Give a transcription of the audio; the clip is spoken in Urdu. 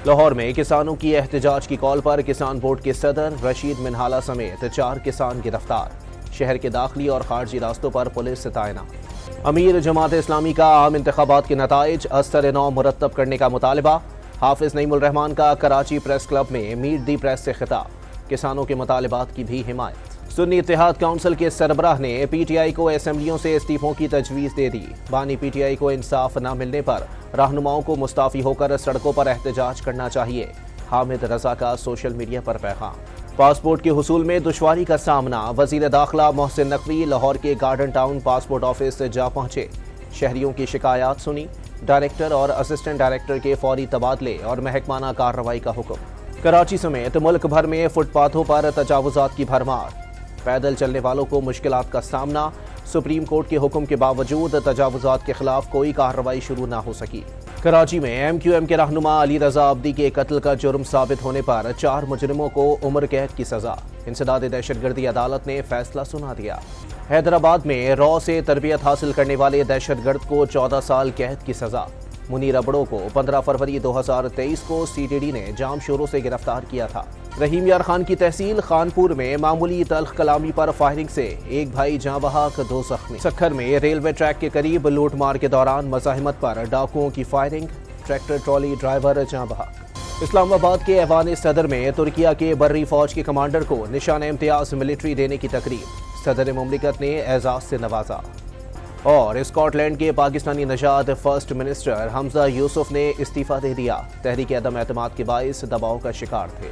لاہور میں کسانوں کی احتجاج کی کال پر کسان بورڈ کے صدر رشید منہالہ سمیت 4 کسان گرفتار۔ شہر کے داخلی اور خارجی راستوں پر پولیس تعینات۔ امیر جماعت اسلامی کا عام انتخابات کے نتائج ازسر-9 مرتب کرنے کا مطالبہ۔ حافظ نعیم الرحمان کا کراچی پریس کلب میں میٹ دی پریس سے خطاب۔ کسانوں کے مطالبات کی بھی حمایت۔ سنی اتحاد کونسل کے سربراہ نے پی ٹی آئی کو اسمبلیوں سے استعفوں کی تجویز دے دی۔ بانی پی ٹی آئی کو انصاف نہ ملنے پر رہنماؤں کو مستعفی ہو کر سڑکوں پر احتجاج کرنا چاہیے۔ حامد رضا کا سوشل میڈیا پر پیغام۔ پاسپورٹ کے حصول میں دشواری کا سامنا۔ وزیر داخلہ محسن نقوی لاہور کے گارڈن ٹاؤن پاسپورٹ آفس جا پہنچے۔ شہریوں کی شکایات سنی۔ ڈائریکٹر اور اسسٹنٹ ڈائریکٹر کے فوری تبادلے اور محکمانہ کارروائی کا حکم۔ کراچی سمیت ملک بھر میں فٹ پاتھوں پر تجاوزات کی بھرمار۔ پیدل چلنے والوں کو مشکلات کا سامنا۔ سپریم کورٹ کے حکم کے باوجود تجاوزات کے خلاف کوئی کارروائی شروع نہ ہو سکی۔ کراچی میں ایم کیو ایم کے رہنما علی رضا عبدی کے قتل کا جرم ثابت ہونے پر 4 مجرموں کو عمر قید کی سزا۔ انسداد دہشت گردی عدالت نے فیصلہ سنا دیا۔ حیدرآباد میں رو سے تربیت حاصل کرنے والے دہشت گرد کو 14 سال قید کی سزا۔ منیر ابڑو کو 15 فروری 2023 کو سی ٹی ڈی نے جام شوروں سے گرفتار کیا تھا۔ رحیم یار خان کی تحصیل خانپور میں معمولی تلخ کلامی پر فائرنگ سے ایک بھائی جاں بحق 2 زخمی۔ سکھر میں ریلوے ٹریک کے قریب لوٹ مار کے دوران مزاحمت پر ڈاکوؤں کی فائرنگ۔ ٹریکٹر ٹرالی ڈرائیور جاں بحق۔ اسلام آباد کے ایوان صدر میں ترکیہ کے بری فوج کے کمانڈر کو نشان امتیاز ملٹری دینے کی تقریب۔ صدر مملکت نے اعزاز سے نوازا۔ اور اسکاٹ لینڈ کے پاکستانی نژاد فرسٹ منسٹر حمزہ یوسف نے استعفیٰ دے دیا۔ تحریک عدم اعتماد کے باعث دباؤ کا شکار تھے۔